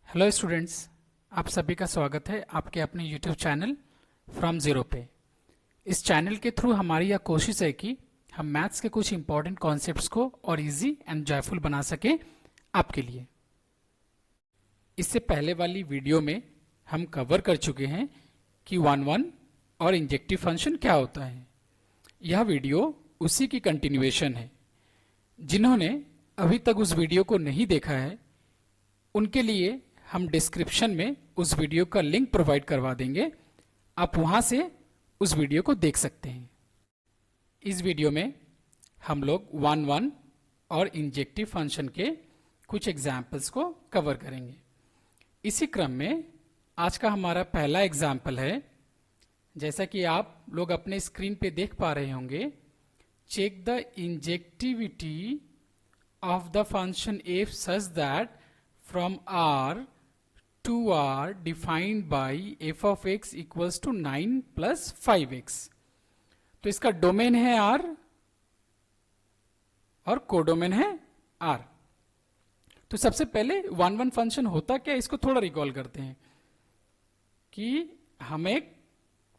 Hello students, आप सभी का स्वागत है आपके अपने यूट्यूब चैनल फ्रॉम ज़ीरो पे। इस चैनल के थ्रू हमारी यह कोशिश है कि हम मैथ्स के कुछ इंपॉर्टेंट कॉन्सेप्ट्स को और इजी एंड जॉयफुल बना सकें आपके लिए। इससे पहले वाली वीडियो में हम कवर कर चुके हैं कि वन वन और इंजेक्टिव फंक्शन क्या होता है। यह वीडियो उसी की कंटिन्यूएशन है। जिन्होंने अभी तक उस वीडियो को नहीं देखा है उनके लिए हम डिस्क्रिप्शन में उस वीडियो का लिंक प्रोवाइड करवा देंगे, आप वहां से उस वीडियो को देख सकते हैं। इस वीडियो में हम लोग वन वन और इंजेक्टिव फंक्शन के कुछ एग्जाम्पल्स को कवर करेंगे। इसी क्रम में आज का हमारा पहला एग्जाम्पल है, जैसा कि आप लोग अपने स्क्रीन पे देख पा रहे होंगे। Check the injectivity of the function f such that from R to R defined by f of x equals to 9 plus 5x। तो इसका डोमेन है R और कोडोमेन है R। तो सबसे पहले वन वन फंक्शन होता क्या, इसको थोड़ा रिकॉल करते हैं कि हम एक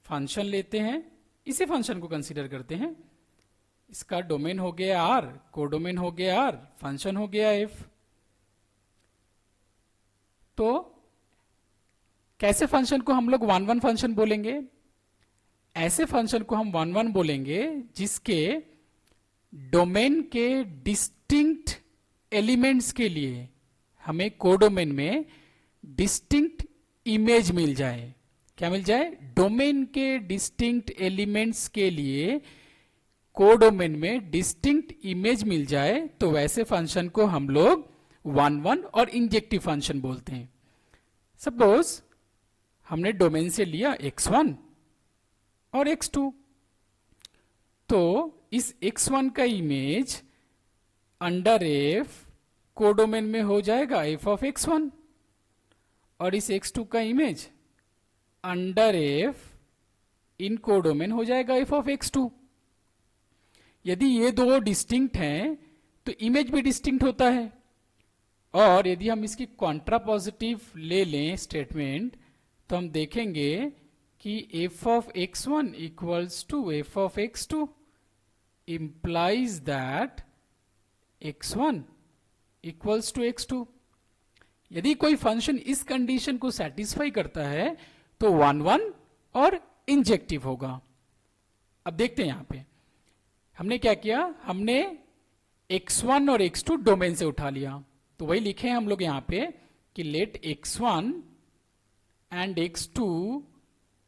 फंक्शन लेते हैं, इसी फंक्शन को कंसीडर करते हैं। इसका डोमेन हो गया R, कोडोमेन हो गया R, फंक्शन हो गया F। तो कैसे फंक्शन को हम लोग वन वन फंक्शन बोलेंगे? ऐसे फंक्शन को हम वन वन बोलेंगे जिसके डोमेन के डिस्टिंक्ट एलिमेंट्स के लिए हमें कोडोमेन में डिस्टिंक्ट इमेज मिल जाए। क्या मिल जाए? डोमेन के डिस्टिंक्ट एलिमेंट्स के लिए कोडोमेन में डिस्टिंक्ट इमेज मिल जाए, तो वैसे फंक्शन को हम लोग वन वन और इंजेक्टिव फंक्शन बोलते हैं। सपोज हमने डोमेन से लिया x1 और x2, तो इस x1 का इमेज अंडर f कोडोमेन में हो जाएगा f ऑफ x1, और इस x2 का इमेज अंडर f इन कोडोमेन हो जाएगा f ऑफ x2। यदि ये दो डिस्टिंक्ट हैं तो इमेज भी डिस्टिंक्ट होता है। और यदि हम इसकी कॉन्ट्रापॉजिटिव ले लें स्टेटमेंट, तो हम देखेंगे कि f of x1 equals to f of x2 implies that x1 equals to x2। यदि कोई फंक्शन इस कंडीशन को सेटिस्फाई करता है तो वन वन और इंजेक्टिव होगा। अब देखते हैं यहां पे हमने क्या किया, हमने x1 और x2 डोमेन से उठा लिया। तो वही लिखे हैं हम लोग यहां पे कि let x1 and x2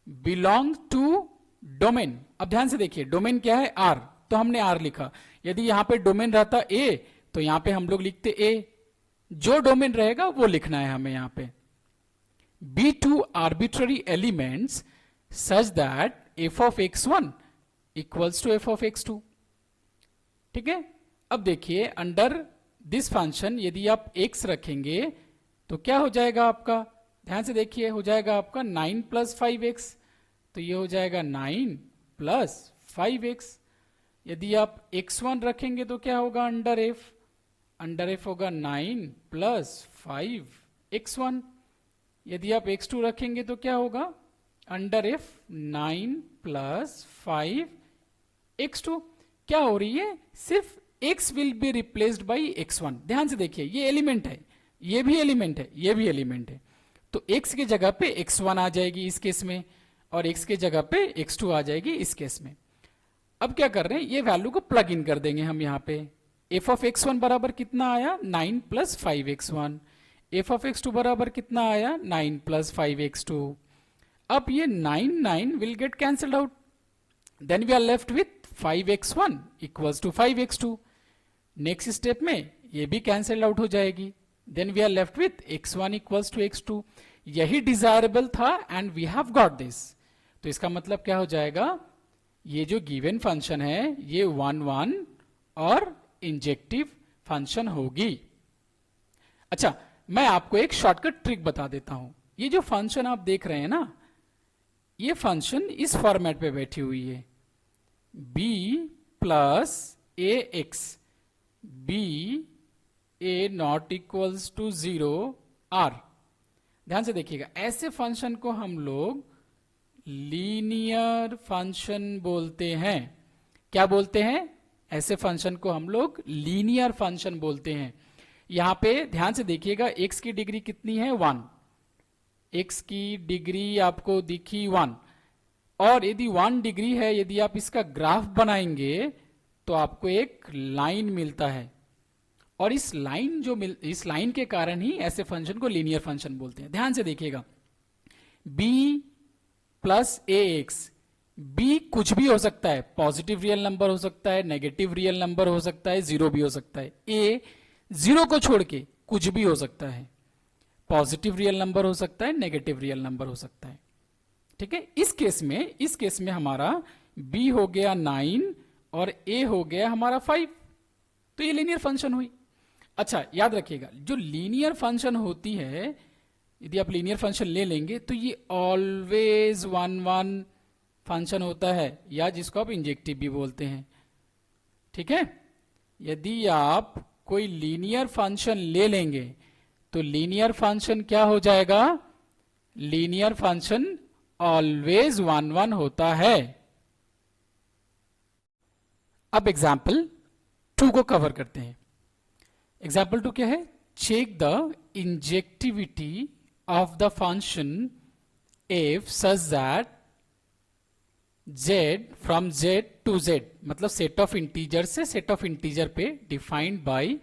belong to domain. अब ध्यान से देखिए, डोमेन क्या है? R, तो हमने R लिखा। यदि यहां पे डोमेन रहता A तो यहां पे हम लोग लिखते A। जो डोमेन रहेगा वो लिखना है हमें यहां पे। Be two arbitrary elements such that f of x1 equals to f of x2। ठीक है। अब देखिए अंडर दिस फंक्शन यदि आप x रखेंगे तो क्या हो जाएगा आपका? ध्यान से देखिए, हो जाएगा आपका 9 प्लस 5x। तो ये हो जाएगा 9 प्लस 5x। यदि आप x1 रखेंगे तो क्या होगा अंडर f? अंडर f होगा 9 प्लस 5x1। यदि आप x2 रखेंगे तो क्या होगा अंडर f? 9 plus 5x2। क्या हो रही है? सिर्फ x will be replaced by x1। ध्यान से देखिए, ये एलिमेंट है, ये भी एलिमेंट है, ये भी एलिमेंट है। तो x की जगह पे x1 आ जाएगी इस केस में, और x की जगह पे x2 आ जाएगी इस केस में। अब क्या कर रहे हैं, ये वैल्यू को प्लग इन कर देंगे हम यहाँ पे। f ऑफ x1 बराबर कितना आया? 9 plus 5x1। f of x2 बराबर कितना आया? 9 प्लस 5x2। अब ये 9 will get cancelled out, then we are left with 5x1 equals to 5x2। Next step में ये भी कैंसल आउट हो जाएगी, then we are left with x1 equals to x2। यही डिजायरेबल था and we have got this. तो इसका मतलब क्या हो जाएगा, ये जो गिवन फंक्शन है ये वन वन और इंजेक्टिव फंक्शन होगी। अच्छा, मैं आपको एक शॉर्टकट ट्रिक बता देता हूं। ये जो फंक्शन आप देख रहे हैं ना, ये फंक्शन इस फॉर्मेट पे बैठी हुई है, b plus a x, b a not equals to 0 R. ध्यान से देखिएगा, ऐसे फंक्शन को हम लोग लीनियर फंक्शन बोलते हैं। क्या बोलते हैं? ऐसे फंक्शन को हम लोग लीनियर फंक्शन बोलते हैं। यहां पे ध्यान से देखिएगा, x की डिग्री कितनी है? 1। x की डिग्री आपको दिखी 1, और यदि 1 डिग्री है, यदि आप इसका ग्राफ बनाएंगे तो आपको एक लाइन मिलता है, और इस लाइन के कारण ही ऐसे फंक्शन को लीनियर फंक्शन बोलते हैं। ध्यान से देखिएगा, b plus a x, B कुछ भी हो सकता है, पॉजिटिव रियल नंबर हो सकता है, नेगेटिव रियल नंबर हो सकता है, जीरो भी हो सकता है। ए जीरो को छोड़ के कुछ भी हो सकता है, पॉजिटिव रियल नंबर हो सकता है, नेगेटिव रियल नंबर हो सकता है। ठीक है, इस केस में हमारा बी हो गया 9 और ए हो गया हमारा 5, तो ये लीनियर फंक्शन हुई। अच्छा, याद रखिएगा, जो लीनियर फंक्शन होती है, यदि आप लीनियर फंक्शन ले लेंगे तो ये ऑलवेज 1-1 फंक्शन होता है, या जिसको आप इंजेक्टिव भी बोलते हैं। ठीक है, यदि आप कोई लीनियर फंक्शन ले लेंगे तो लीनियर फंक्शन क्या हो जाएगा? लीनियर फंक्शन ऑलवेज 1-1 होता है। अब एग्जाम्पल 2 को कवर करते हैं। एग्जाम्पल 2 क्या है? Check the injectivity of the function f such that z from z to z, मतलब सेट ऑफ इंटीजर से सेट ऑफ इंटीजर पे, defined by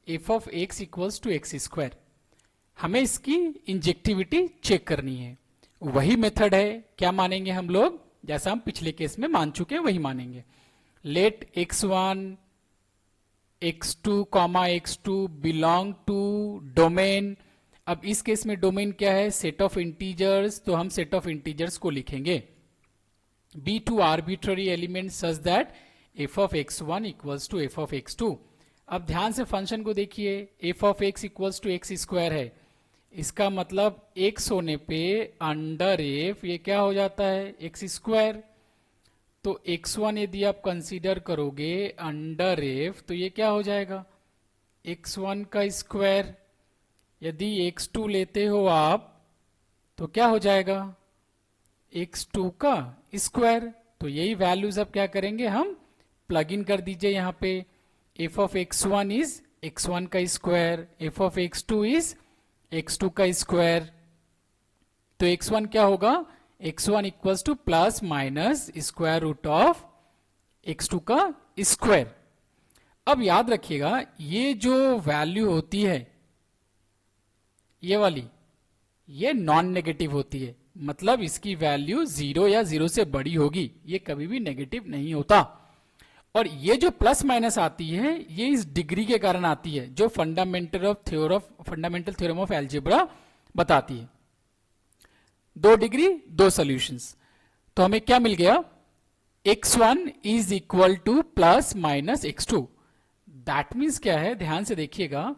f of x equals to x square. हमें इसकी injectivity check करनी है। वही method है, क्या मानेंगे हम लोग? जैसा हम पिछले केस में मान चुके हैं वही मानेंगे। Let x1 x2 x2 belong to domain. अब इस केस में डोमेन क्या है? सेट ऑफ इंटीजर्स, तो हम सेट ऑफ इंटीजर्स को लिखेंगे be two arbitrary elements such that f of x1 equals to f of x2। अब ध्यान से फंक्शन को देखिए, f of x equals to x square है, इसका मतलब x होने पे अंडर f ये क्या हो जाता है? x square. तो x1 यदि आप कंसीडर करोगे अंडर f, तो ये क्या हो जाएगा? x1 का स्क्वायर। यदि x2 लेते हो आप तो क्या हो जाएगा? x2 का स्क्वायर। तो यही वैल्यूज अब क्या करेंगे? हम प्लग इन कर दीजिए यहाँ पे। f of x1 is x1 का square, f of x2 is x2 का स्क्वायर। तो x1 क्या होगा? x1 equals to plus minus square root of x2 का स्क्वायर। अब याद रखिएगा, ये जो वैल्यू होती है ये वाली, ये नॉन नेगेटिव होती है, मतलब इसकी वैल्यू 0 या 0 से बड़ी होगी, ये कभी भी नेगेटिव नहीं होता। और ये जो प्लस माइनस आती है, ये इस डिग्री के कारण आती है, जो फंडामेंटल थ्योरम ऑफ एल्जेब्रा बताती है। 2 डिग्री 2 सॉल्यूशंस, तो हमें क्या मिल गया? x1 is equal to plus minus x2। That means क्या है? ध्यान से देखिएगा,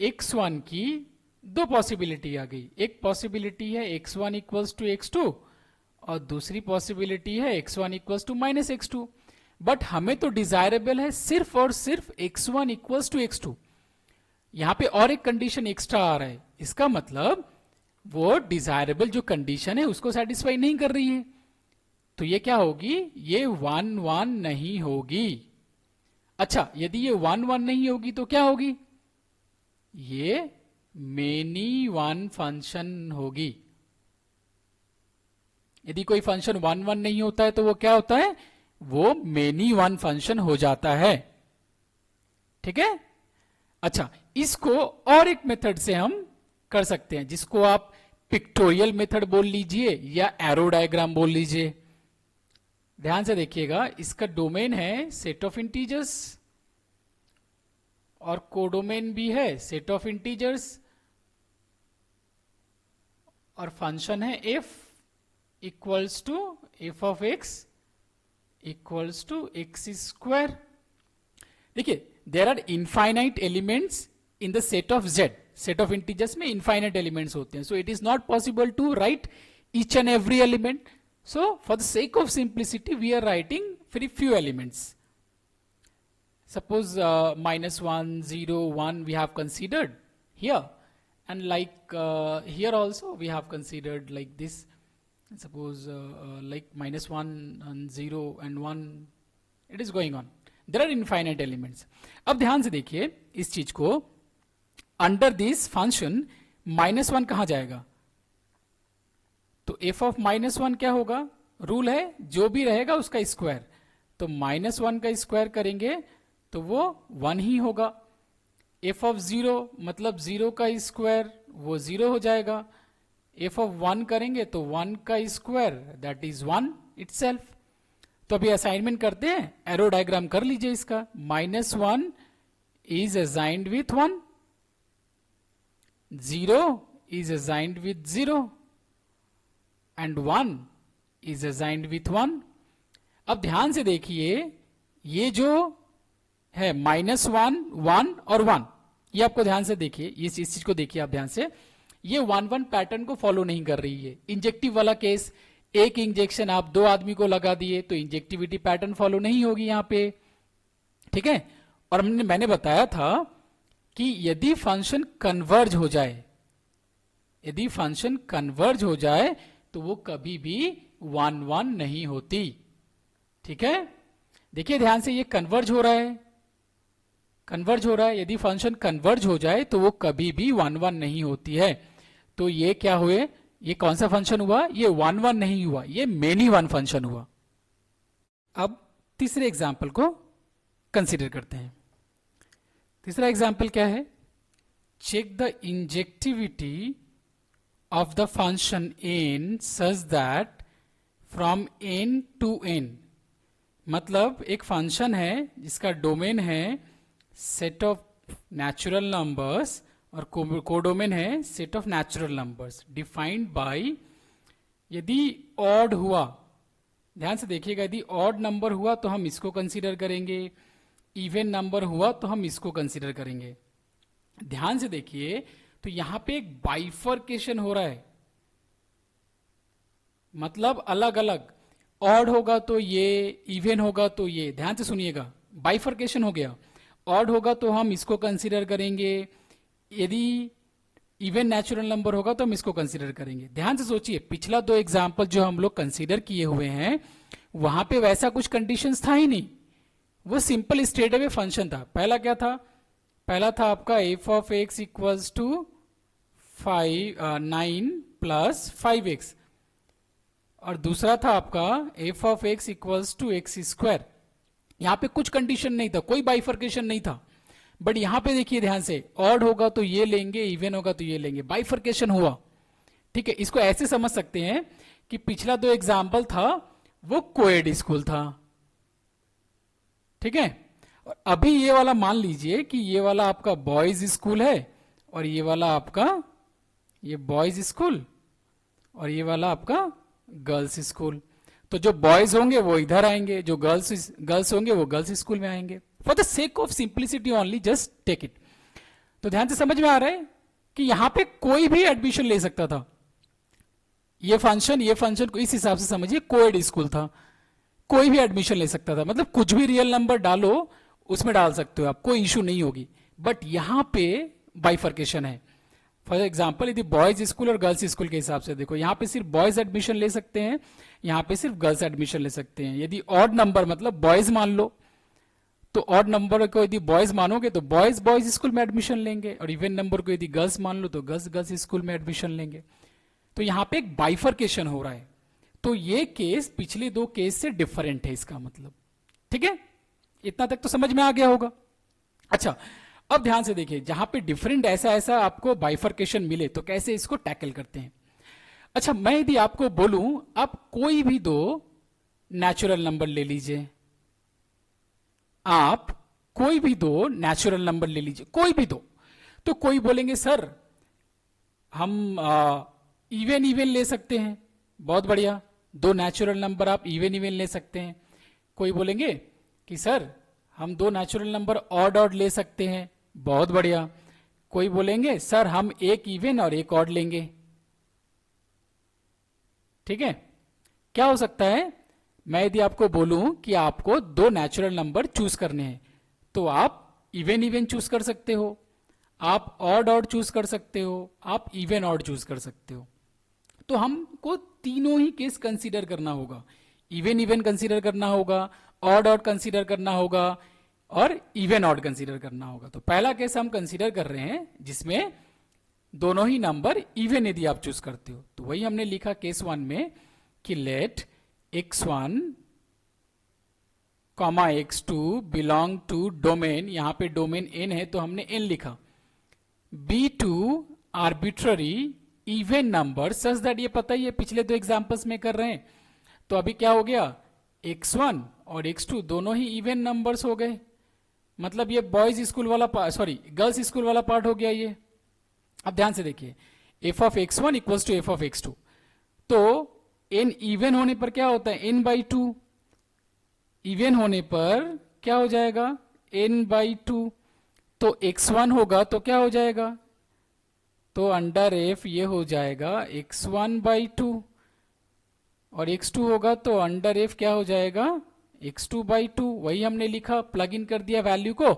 x1 की 2 पॉसिबिलिटी आ गई। एक पॉसिबिलिटी है x1 इक्वल्स टू x2, और दूसरी पॉसिबिलिटी है x1 equals to minus x2। But हमें तो डिजायरेबल है सिर्फ और सिर्फ x1 इक्वल्स टू x2। यहां पे और एक कंडीशन एक्स्ट्रा आ रहा है, इसका मतलब वो डिजायरेबल जो कंडीशन है उसको सेटिस्फाई नहीं कर रही है। तो ये क्या होगी? ये 1-1 नहीं होगी। अच्छा, यदि ये 1-1 नहीं होगी तो क्या होगी? ये मेनी वन फंक्शन होगी। यदि कोई फंक्शन 1-1 नहीं होता है तो वो क्या होता है? वो मेनी वन फंक्शन हो जाता है। ठीक है? अच्छा, इसको और एक मेथड से हम कर सकते हैं, जिसको आप पिक्टोरियल मेथड बोल लीजिए या एरो डायग्राम बोल लीजिए। ध्यान से देखिएगा, इसका डोमेन है सेट ऑफ इंटीजर्स और कोडोमेन भी है सेट ऑफ इंटीजर्स, और फंक्शन है f equals to f of x equals to x square. देखिए, there are infinite elements in the set of z। Set of integers में infinite elements होते हैं, so it is not possible to write each and every element. So for the sake of simplicity we are writing very few elements. Suppose -1, 0, 1 we have considered here, and like here also we have considered like this, suppose like -1 and 0 and 1, it is going on. There are infinite elements. अब ध्यान से देखिए इस चीज को, under this function -1 कहां जाएगा, तो f ऑफ -1 क्या होगा, रूल है जो भी रहेगा उसका स्क्वायर, तो -1 का स्क्वायर करेंगे तो वो 1 ही होगा। f ऑफ 0 मतलब 0 का स्क्वायर वो 0 हो जाएगा। f ऑफ 1 करेंगे तो 1 का स्क्वायर दैट इज 1 इटसेल्फ। तो अभी असाइनमेंट करते हैं, एरो डायग्राम कर लीजिए इसका। -1 is assigned with 1, 0 is assigned with 0 and 1 is assigned with 1। अब ध्यान से देखिए ये जो है -1, 1 और 1, ये आपको ध्यान से देखिए, इस चीज को देखिए आप ध्यान से, ये 1-1 पैटर्न को फॉलो नहीं कर रही है। इंजेक्टिव वाला केस, एक इंजेक्शन आप 2 आदमी को लगा दिए तो इंजेक्टिविटी पैटर्न फॉलो नहीं होगी यहां पे, ठीक है। और मैंने बताया था कि यदि फंक्शन कन्वर्ज हो जाए, यदि फंक्शन कन्वर्ज हो जाए तो वो कभी भी 1-1 नहीं होती, ठीक है। देखिए ध्यान से, ये कन्वर्ज हो रहा है, कन्वर्ज हो रहा है, यदि फंक्शन कन्वर्ज हो जाए तो वो कभी भी 1-1 नहीं होती है। तो ये क्या हुए, ये कौन सा फंक्शन हुआ, ये 1-1 नहीं हुआ, ये मेनी वन फंक्शन हुआ। अब तीसरे एग्जाम्पल को कंसीडर करते हैं। तीसरा एग्जाम्पल क्या है, check the injectivity of the function n such that from n to n, मतलब एक फंक्शन है जिसका डोमेन है सेट ऑफ नेचुरल नंबर्स और कोडोमेन है set of natural numbers defined by, यदि ऑड हुआ, ध्यान से देखिएगा, यदि ऑड नंबर हुआ तो हम इसको कंसीडर करेंगे, इवन नंबर हुआ तो हम इसको कंसीडर करेंगे। ध्यान से देखिए, तो यहां पे एक बाइफर्केशन हो रहा है, मतलब अलग अलग, ऑड होगा तो ये, इवन होगा तो ये, ध्यान से सुनिएगा, बाइफर्केशन हो गया। ऑड होगा तो हम इसको कंसीडर करेंगे, यदि इवन नेचुरल नंबर होगा तो हम इसको कंसीडर करेंगे। ध्यान से सोचिए, पिछला 2 एग्जाम्पल जो हम लोग कंसीडर किए हुए हैं वहां पे वैसा कुछ कंडीशंस था ही नहीं, वो सिंपल स्ट्रेट अवे फंक्शन था। पहला क्या था, पहला था आपका f of x equals to 9 plus 5x, और दूसरा था आपका f of x equals to x square. यहां पे कुछ कंडीशन नहीं था, कोई बाइफर्केशन नहीं था, बट यहां पे देखिए ध्यान से, ऑड होगा तो ये लेंगे, इवन होगा तो ये लेंगे, बाइफर्केशन हुआ, ठीक है। इसको ऐसे समझ सकते हैं कि पिछला 2 एग्जाम्पल था वो कोएड स्कूल था, ठीक है। और अभी ये वाला मान लीजिए कि ये वाला आपका बॉयज स्कूल है और ये वाला आपका ये बॉयज स्कूल और ये वाला आपका गर्ल्स स्कूल। तो जो बॉयज होंगे वो इधर आएंगे, जो गर्ल्स होंगे वो गर्ल्स स्कूल में आएंगे। For the sake of simplicity only just take it. तो ध्यान से समझ में आ रहा है कि यहां पे कोई भी एडमिशन ले सकता था। ये फंक्शन को इस हिसाब से समझिए, कोएड स्कूल था, कोई भी एडमिशन ले सकता था, मतलब कुछ भी रियल नंबर डालो उसमें डाल सकते हो आप, कोई इशू नहीं होगी। बट यहां पे बाइफर्केशन है। फॉर एग्जाम्पल यदि बॉयज स्कूल और गर्ल्स स्कूल के हिसाब से देखो, यहां पे सिर्फ बॉयज एडमिशन ले सकते हैं, यहां पे सिर्फ गर्ल्स एडमिशन ले सकते हैं। यदि ऑड नंबर मतलब बॉयज मान लो तो ऑड नंबर को यदि बॉयज मानोगे तो बॉयज स्कूल में एडमिशन लेंगे, और इवन नंबर को यदि गर्ल्स मान लो तो गर्ल्स स्कूल में एडमिशन लेंगे। तो यहां पे एक बाइफर्केशन हो रहा है। तो ये केस पिछले 2 केस से डिफरेंट है, इसका मतलब, ठीक है। इतना तक तो समझ में आ गया होगा। अच्छा, अब ध्यान से देखिए, जहां पे डिफरेंट ऐसा आपको बाइफर्केशन मिले तो कैसे इसको टैकल करते हैं। अच्छा, मैं यदि आपको बोलूं आप कोई भी 2 नेचुरल नंबर ले लीजिए, आप कोई भी 2 नेचुरल नंबर ले लीजिए, कोई भी 2, तो कोई बोलेंगे सर हम इवन ले सकते हैं, बहुत बढ़िया, 2 नेचुरल नंबर आप इवन ले सकते हैं। कोई बोलेंगे कि सर हम 2 नेचुरल नंबर ऑड ले सकते हैं, बहुत बढ़िया। कोई बोलेंगे सर हम 1 इवन और 1 ऑड लेंगे, ठीक है। क्या हो सकता है, मैं यदि आपको बोलूं कि आपको 2 नेचुरल नंबर चूज करने हैं तो आप इवन चूज कर सकते हो, आप ऑड ऑड चूज कर सकते हो, आप इवन ऑड चूज कर सकते हो। तो हमको तीनों ही केस कंसीडर करना होगा, इवन इवन कंसीडर करना होगा, ऑड ऑड कंसीडर करना होगा और इवन ऑड कंसीडर करना होगा। तो पहला केस हम कंसीडर कर रहे हैं जिसमें दोनों ही नंबर इवन यदि आप चूज करते हो, तो वही हमने लिखा केस 1 में कि let x1 comma x2 belong to domain, यहां पे डोमेन n है तो हमने n लिखा, b2 arbitrary even number such that, ये पता ही है पिछले दो एग्जांपल्स में कर रहे हैं। तो अभी क्या हो गया, x1 और x2 दोनों ही इवन नंबर्स हो गए, मतलब ये बॉयज स्कूल वाला सॉरी गर्ल्स स्कूल वाला पार्ट हो गया ये। अब ध्यान से देखिए, f of x1 equals to f of x2, तो n इवन होने पर क्या होता है, n बाई 2, इवन होने पर क्या हो जाएगा, n बाई 2, तो x1 होगा तो क्या हो जाएगा, तो अंडर f ये हो जाएगा x1 बाई 2, और x2 होगा तो अंडर f क्या हो जाएगा, x2 बाई 2। वही हमने लिखा, प्लग इन कर दिया वैल्यू को,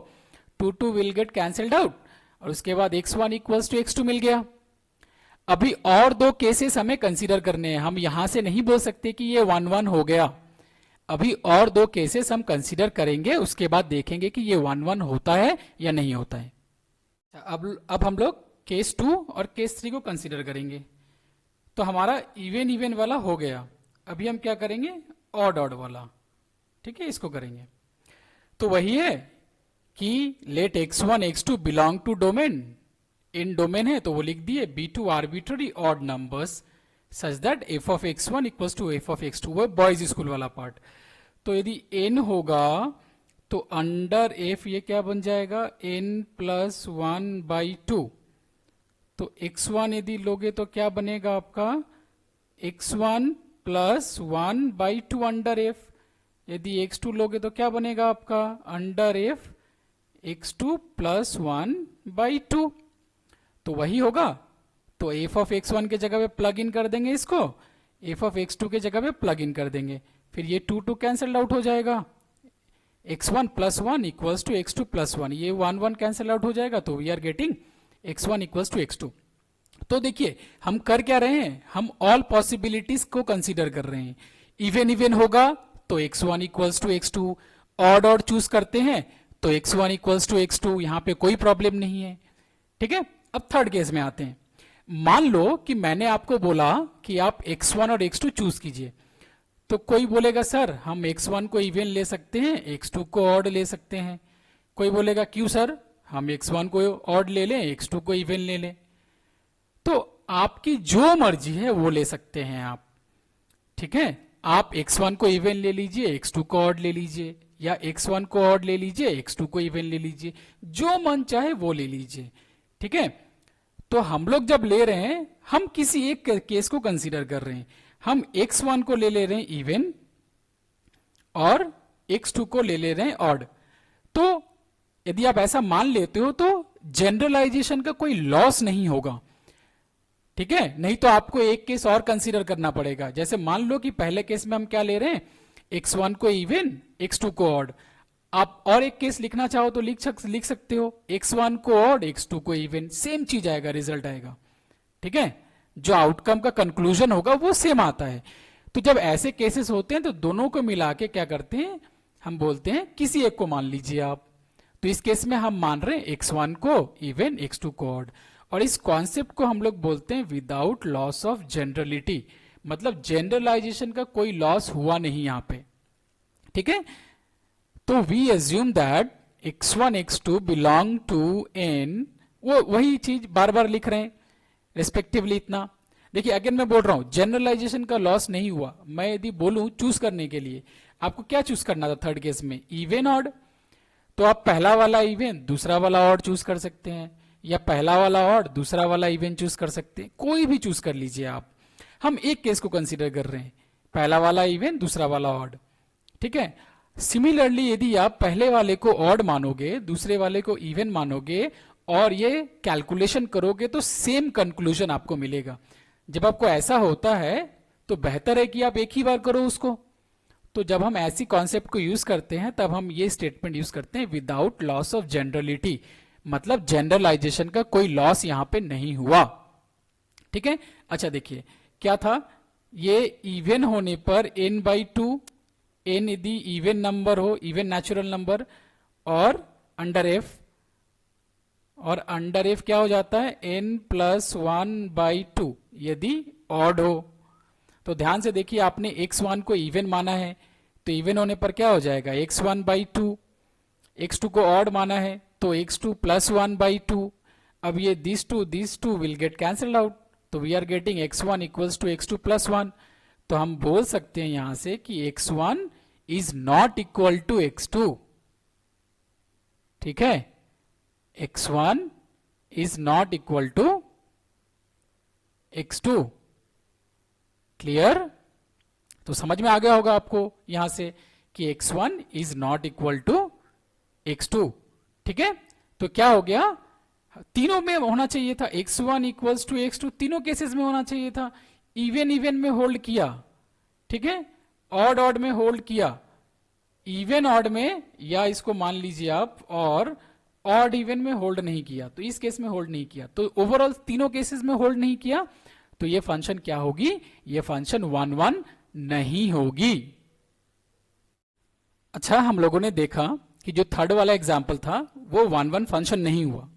2 विल गेट कैंसल्ड आउट, और उसके बाद x1 इक्वल्स टू x2 मिल गया। अभी और दो केसेस हमें कंसीडर करने हैं, हम यहां से नहीं बोल सकते कि ये 1-1 हो गया, अभी और दो केसेस हम कंसीडर करेंगे, उसके बाद देखेंगे कि ये 1-1 होता है या नहीं होता है। अब हम लोग केस 2 और केस 3 को कंसीडर करेंगे। तो हमारा इवन इवन वाला हो गया, अभी हम क्या करेंगे, ऑड ऑड वाला, ठीक है, इसको करेंगे। तो वही है कि let x1 x2 belong to domain, in domain है तो वो लिख दिए, b2 arbitrary odd numbers such that f of x1 equals to f of x2, वो बॉयज स्कूल वाला पार्ट। तो यदि n होगा तो अंडर f ये क्या बन जाएगा, n प्लस 1 बाई 2, तो x1 यदि लोगे तो क्या बनेगा आपका, x1 plus 1 by 2 under f, यदि x2 लोगे तो क्या बनेगा आपका, under f x2 plus 1 by 2, तो वही होगा। तो f ऑफ x1 के जगह पे प्लग इन कर देंगे इसको, f ऑफ x2 के जगह पे प्लग इन कर देंगे, फिर ये 2 कैंसल आउट हो जाएगा, x1 plus 1 equals to x2 plus 1, ये 1 कैंसल आउट हो जाएगा, तो we are getting x1 equals to x2। तो देखिए हम कर क्या रहे हैं, हम ऑल पॉसिबिलिटीज को कंसीडर कर रहे हैं। इवन इवन होगा तो x1 equals to x2, odd odd choose करते हैं तो x1 इक्वल्स टू x2, यहां पे कोई प्रॉब्लम नहीं है, ठीक है। अब थर्ड केस में आते हैं। मान लो कि मैंने आपको बोला कि आप x1 और x2 चूज कीजिए, तो कोई बोलेगा सर हम x1 को इवन ले सकते हैं, x2 को ऑड ले सकते हैं। कोई बोलेगा क्यों सर, हम x1 को ऑड ले लें, x2 को इवन ले लें। तो आपकी जो मर्जी है वो ले सकते हैं आप, ठीक है। आप x1 को इवन ले लीजिए, x2 को ऑड ले लीजिए, या x1 को ऑड ले लीजिए, x2 को इवन ले लीजिए, जो मन चाहे वो ले लीजिए, ठीक है। तो हम लोग जब ले रहे हैं, हम किसी एक केस को कंसीडर कर रहे हैं, हम x1 को ले रहे हैं इवन और x2 को ले रहे हैं ऑड। तो यदि आप ऐसा मान लेते हो तो जनरलाइजेशन का कोई लॉस नहीं होगा, ठीक है। नहीं तो आपको एक केस और कंसीडर करना पड़ेगा। जैसे मान लो कि पहले केस में हम क्या ले रहे हैं, x1 को इवन, x2 को ऑड। आप और एक केस लिखना चाहो तो लिख सकते हो, x1 को ऑड, x2 को इवन, सेम चीज आएगा, रिजल्ट आएगा, ठीक है। जो आउटकम का कंक्लूजन होगा वो सेम आता है। तो जब ऐसे केसेस होते हैं तो दोनों को मिला के क्या करते हैं, हम बोलते हैं किसी एक को मान लीजिए आप। तो इस केस में हम मान रहे हैं x1 को इवन, x2 को ऑड, और इस कॉन्सेप्ट को हम लोग बोलते हैं विदाउट लॉस ऑफ जनरलिटी, मतलब जनरलाइजेशन का कोई लॉस हुआ नहीं यहां पे, ठीक है। तो we assume that x1 x2 belong to n, वो वही चीज बार बार लिख रहे हैं रेस्पेक्टिवली इतना। देखिए अगेन मैं बोल रहा हूं जनरलाइजेशन का लॉस नहीं हुआ। मैं यदि बोलूं चूज करने के लिए, आपको क्या चूज करना था थर्ड केस में, इवन ऑड, तो आप पहला वाला इवन दूसरा वाला ऑड चूज कर सकते हैं, या पहला वाला ऑड दूसरा वाला इवन चूज कर सकते हैं, कोई भी चूज कर लीजिए आप। हम एक केस को कंसीडर कर रहे हैं, पहला वाला इवन दूसरा वाला ऑड, ठीक है। सिमिलरली यदि आप पहले वाले को ऑड मानोगे, दूसरे वाले को इवन मानोगे और ये कैलकुलेशन करोगे तो सेम कंक्लूजन आपको मिलेगा। जब आपको ऐसा होता है तो बेहतर है कि आप एक ही बार करो उसको। तो जब हम ऐसी कॉन्सेप्ट को यूज करते हैं तब हम ये स्टेटमेंट यूज करते हैं विदाउट लॉस ऑफ जनरलिटी, मतलब जनरलाइजेशन का कोई लॉस यहां पे नहीं हुआ। ठीक है, अच्छा देखिए क्या था, ये इवन होने पर n/2, n यदि इवन नंबर हो, इवन नेचुरल नंबर, और अंडर एफ, और अंडर एफ क्या हो जाता है n+1/2 यदि ऑड हो। तो ध्यान से देखिए, आपने x1 को इवन माना है, तो इवन होने पर क्या हो जाएगा x1/2, x2 को ऑड माना है तो x2+1/2। अब ये this two will get cancelled out, तो we are getting x1 equals to x2+1। तो हम बोल सकते हैं यहां से कि x1 is not equal to x2। ठीक है, x1 is not equal to x2। Clear? तो समझ में आ गया होगा आपको यहां से कि x1 is not equal to x2। ठीक है, तो क्या हो गया, तीनों में होना चाहिए था, x1 इक्वल्स टू x2 तीनों केसेस में होना चाहिए था। इवन में होल्ड किया, ठीक है, ऑड में होल्ड किया, इवन ऑड में, या इसको मान लीजिए आप, और ऑड इवन में होल्ड नहीं किया, तो इस केस में होल्ड नहीं किया, तो ओवरऑल तीनों केसेस में होल्ड नहीं किया, तो ये फंक्शन क्या होगी, ये फंक्शन 1 नहीं होगी। अच्छा, हम लोगों ने देखा कि जो थर्ड वाला एग्जाम्पल था वो 1 फंक्शन नहीं हुआ।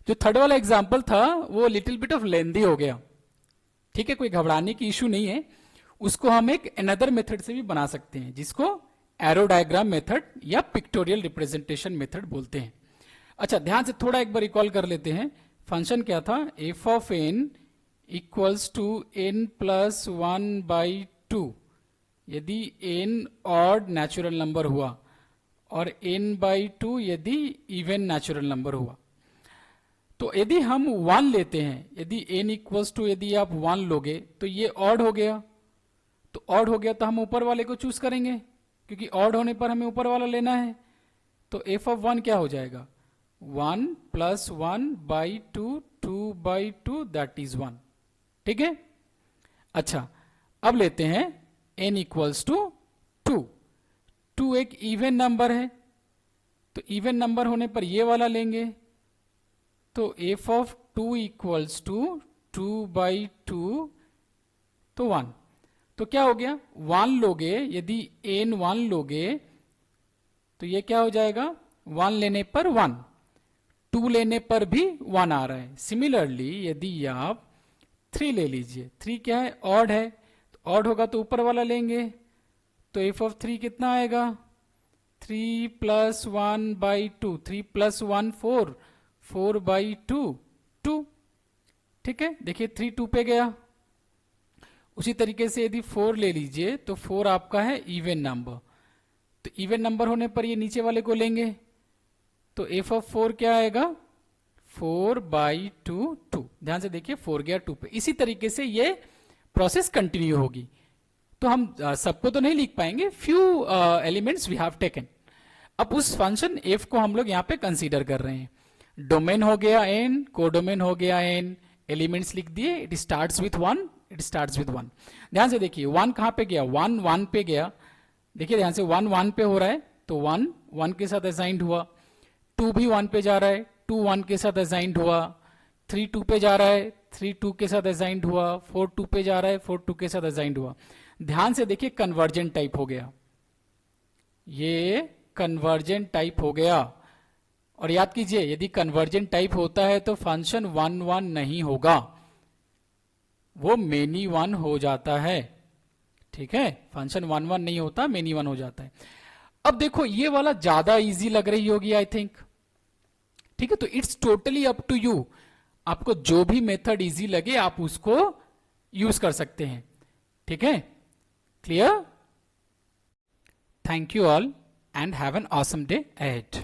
जो थर्ड वाला एग्जाम्पल था वो लिटिल बिट ऑफ लेंदी हो गया। ठीक है, कोई घबराने की इश्यू नहीं है, उसको हम एक अनदर मेथड से भी बना सकते हैं, जिसको एरो डायग्राम मेथड या पिक्टोरियल रिप्रेजेंटेशन मेथड बोलते हैं। अच्छा, ध्यान से थोड़ा एक बार रिकॉल कर लेते हैं। फंक्शन क्या था, f of n equals to n+1/2 यदि n ऑड नेचुरल नंबर हुआ और n/2 यदि इवन नेचुरल नंबर हुआ। तो यदि हम 1 लेते हैं, यदि n इक्वल्स टू, यदि आप 1 लोगे तो ये ऑड हो गया, तो ऑड हो गया तो हम ऊपर वाले को चूज करेंगे, क्योंकि ऑड होने पर हमें ऊपर वाला लेना है। तो एफ ऑफ 1 क्या हो जाएगा, 1+1/2 2/2 दैट इज 1। ठीक है, अच्छा अब लेते हैं n इक्वल्स टू 2। 2 एक इवन नंबर है, तो इवन नंबर होने पर ये वाला लेंगे, तो एफ ऑफ 2 इक्वल्स टू 2/2 तो 1। तो क्या हो गया, 1 लोगे, यदि n 1 लोगे तो ये क्या हो जाएगा, 1 लेने पर 1, 2 लेने पर भी 1 आ रहा है। सिमिलरली यदि आप 3 ले लीजिए, 3 क्या है, ऑड है, तो ऑड होगा तो ऊपर वाला लेंगे, तो एफ ऑफ 3 कितना आएगा, 3+1/2, 3+1 4, 4/2 2। ठीक है, देखिए 3 2 पे गया। उसी तरीके से यदि 4 ले लीजिए तो 4 आपका है इवन नंबर, तो इवन नंबर होने पर ये नीचे वाले को लेंगे, तो एफ ऑफ 4 क्या आएगा, 4/2 2। ध्यान से देखिए 4 गया 2 पे। इसी तरीके से ये प्रोसेस कंटिन्यू होगी। तो हम सबको तो नहीं लिख पाएंगे, few elements we have taken. अब उस फंक्शन एफ को हम लोग यहाँ पे कंसीडर कर रहे हैं। डोमेन हो गया n, कोडोमेन हो गया n, एलिमेंट्स लिख दिए, it starts with 1, it starts with 1। ध्यान से देखिए 1 कहां पे गया, 1 1 पे गया, देखिए ध्यान से 1 1 पे हो रहा है, तो 1 1 के साथ असाइंड हुआ, 2 भी 1 पे जा रहा है, 2 1 के साथ असाइंड हुआ, 3 2 पे जा रहा है, 3 2 के साथ असाइंड हुआ, 4 2 पे जा रहा है, 4 2 के साथ असाइंड हुआ। ध्यान से देखिए कन्वर्जेंट टाइप हो गया, ये कन्वर्जेंट टाइप हो गया। और याद कीजिए यदि कन्वर्जेंट टाइप होता है तो फंक्शन 1 1 नहीं होगा, वो मेनी 1 हो जाता है। ठीक है, फंक्शन 1 1 नहीं होता, मेनी 1 हो जाता है। अब देखो ये वाला ज्यादा इजी लग रही होगी आई थिंक। ठीक है, तो it's totally up to you, आपको जो भी मेथड इजी लगे आप उसको यूज कर सकते हैं। ठीक है, clear? Thank you all and have an awesome day ahead.